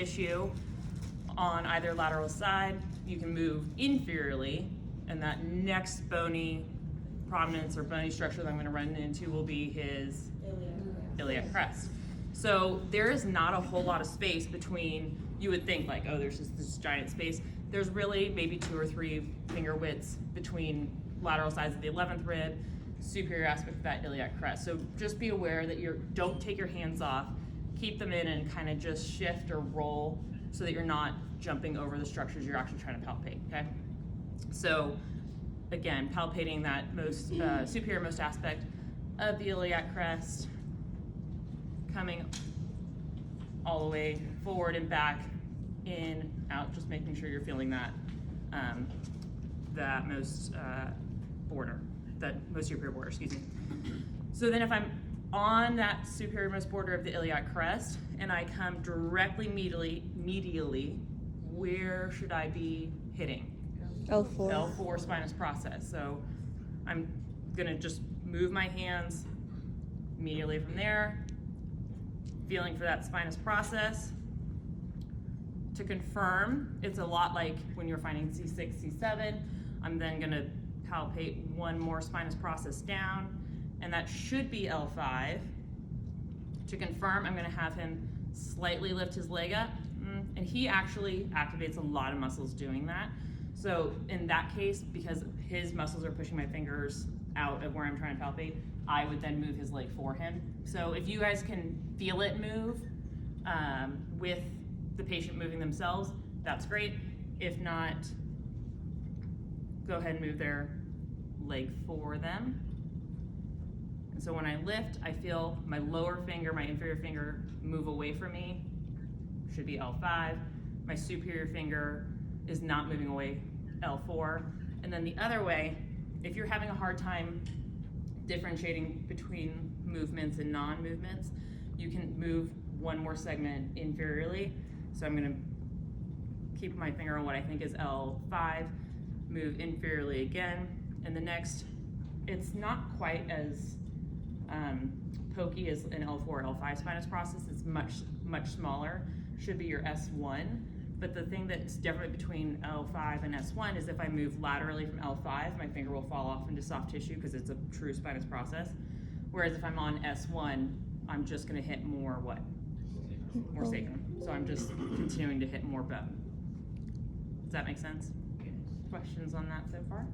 issue on either lateral side. You can move inferiorly, and that next bony prominence or bony structure that I'm going to run into will be his iliac crest. So there is not a whole lot of space between, you would think like, oh, there's just this giant space. There's really maybe 2 or 3 finger widths between lateral sides of the 11th rib, superior aspect of that iliac crest. So just be aware that don't take your hands off, keep them in and kind of just shift or roll so that you're not jumping over the structures you're actually trying to palpate, okay? So again, palpating that most superior-most aspect of the iliac crest, coming all the way forward and back, in, out, just making sure you're feeling that that most superior border, excuse me. So then if I'm on that superior-most border of the iliac crest and I come directly medially, where should I be hitting? L4. L4 spinous process. So I'm gonna just move my hands immediately from there, feeling for that spinous process. To confirm, it's a lot like when you're finding C6, C7. I'm then gonna palpate one more spinous process down, and that should be L5. To confirm, I'm gonna have him slightly lift his leg up, and he actually activates a lot of muscles doing that. So in that case, because his muscles are pushing my fingers out of where I'm trying to palpate, I would then move his leg for him. So if you guys can feel it move with the patient moving themselves, that's great. If not, go ahead and move their leg for them. And so when I lift, I feel my lower finger, my inferior finger move away from me, should be L5. My superior finger is not moving away, L4. And then the other way, if you're having a hard time differentiating between movements and non-movements, you can move one more segment inferiorly. So I'm gonna keep my finger on what I think is L5, move inferiorly again, and the next, it's not quite as pokey as an L4, L5 spinous process. It's much smaller, should be your S1. But the thing that's different between L5 and S1 is if I move laterally from L5, my finger will fall off into soft tissue because it's a true spinous process. Whereas if I'm on S1, I'm just gonna hit more what? More sacrum. So I'm just continuing to hit more bone. Does that make sense? Questions on that so far?